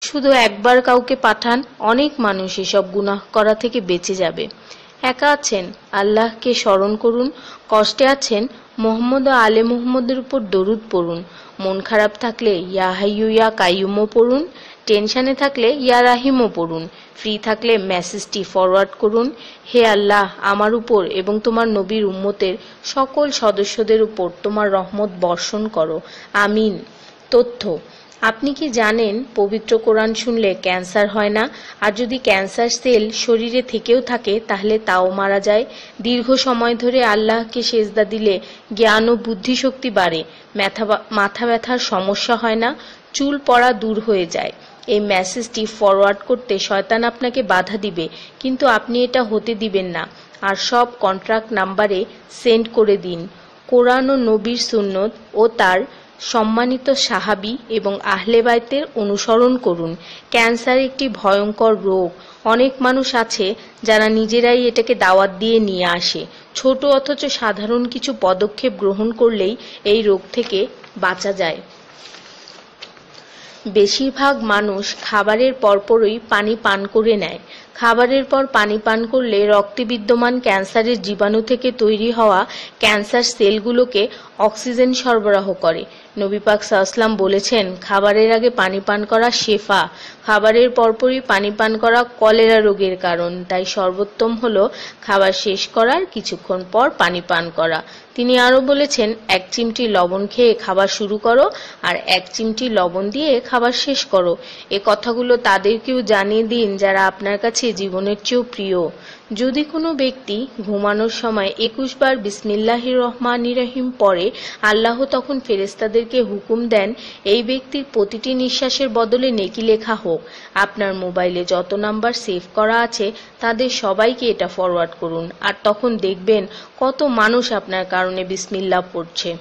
শুধু একবার কাউকে পাঠান, অনেক মানুষ এসব গুনাহ করা থেকে বেঁচে যাবে। একা আছেন, আল্লাহকে স্মরণ করুন। কষ্টে আছেন, মোহাম্মদ ও আলে মুহাম্মদের উপর দরুদ পড়ুন। মন খারাপ থাকলে ইয়া হাইয়ু ইয়া কাইয়ুমও পড়ুন। টেনশনে থাকলে ইয়া রাহিমও পড়ুন। ফ্রি থাকলে মেসেজটি ফরওয়ার্ড করুন, হে আল্লাহ, আমার উপর এবং তোমার নবীর উম্মতের সকল সদস্যদের উপর তোমার রহমত বর্ষণ করো, আমিন। তথ্য: আপনি কি জানেন পবিত্র কোরআন শুনলে ক্যান্সার হয় না? আর যদি ক্যান্সার সেল শরীরে থেকেও থাকে তাহলে তাও মারা যায়। দীর্ঘ সময় ধরে আল্লাহকে সেজদা দিলে জ্ঞান ও বুদ্ধিশক্তি বাড়ে। মাথা ব্যথার সমস্যা হয় না, চুল পড়া দূর হয়ে যায়। এই মেসেজটি ফরওয়ার্ড করতে শয়তান আপনাকে বাধা দিবে, কিন্তু আপনি এটা হতে দিবেন না। আর সব কন্ট্রাক্ট নাম্বারে সেন্ড করে দিন। কোরআন ও নবীর সুন্নত ও তার সম্মানিত সাহাবী এবং আহলে বাইতের অনুসরণ করুন। ক্যান্সার একটি ভয়ঙ্কর রোগ। অনেক মানুষ আছে যারা নিজেরাই এটাকে দাওয়াত দিয়ে নিয়ে আসে। ছোট অথচ সাধারণ কিছু পদক্ষেপ গ্রহণ করলেই এই রোগ থেকে বাঁচা যায়। বেশিরভাগ মানুষ খাবারের পরপরই পানি পান করে নেয়। খাবারের পর পানি পান করলে রক্তে বিদ্যমান ক্যান্সারের জীবাণু থেকে তৈরি হওয়া ক্যান্সার সেলগুলোকে অক্সিজেন সরবরাহ করে। নবী পাক সাল্লাল্লাহু বলেছেন, খাবারের আগে পানি পান করা শেফা। খাবারের পরপরই পানি পান করা কলেরা রোগের কারণ। তাই সর্বোত্তম হলো খাবার শেষ করার কিছুক্ষণ পর পানি পান করা। তিনি আরো বলেছেন, 1 চিমটি লবণ খেয়ে খাবার শুরু করো আর 1 চিমটি লবণ দিয়ে খাবার শেষ করো। এ কথাগুলো তাদেরকেও জানিয়ে দিন যারা আপনার কাছে জীবনের চেয়েও প্রিয়। যদি কোনো ব্যক্তি ঘুমানোর সময় 21 বার বিসমিল্লাহির রহমানির রহিম পড়ে, আল্লাহ তখন ফেরেশতাদেরকে হুকুম দেন এই ব্যক্তির প্রতিটি নিঃশ্বাসের বদলে নেকি লেখা হোক। আপনার মোবাইলে যত নাম্বার সেভ করা আছে তাদের সবাইকে এটা ফরওয়ার্ড করুন, আর তখন দেখবেন কত মানুষ আপনার কারণে বিসমিল্লাহ পড়ছে।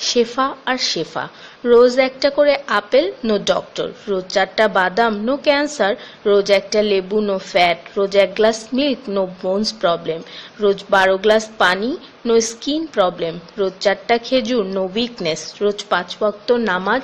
শেফা আর শেফা। রোজ একটা করে আপেল, নো ডক্টর। রোজ 4টা বাদাম, নো ক্যান্সার। রোজ একটা লেবু, নো ফ্যাট। রোজ 1 glass milk, no bones problem. রোজ 12 গ্লাস পানি, নো স্কিন প্রবলেম। রোজ 4টা খেজুর, নো উইকনেস। রোজ 5 ওয়াক্ত নামাজ,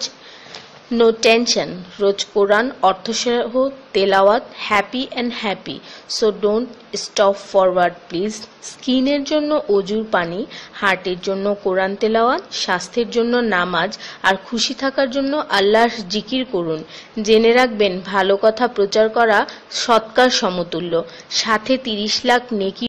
নো টেনশন। রোজ কোরআন অর্থসহ তেলাওয়াত, happy and happy. So don't stop forward please. স্কিনের জন্য অজুর পানি, হার্টের জন্য কোরআন তেলাওয়াত, স্বাস্থ্যের জন্য নামাজ, আর খুশি থাকার জন্য আল্লাহর জিকির করুন। জেনে রাখবেন, ভালো কথা প্রচার করা সৎকার সমতুল্য, সাথে 30 লাখ নেকি।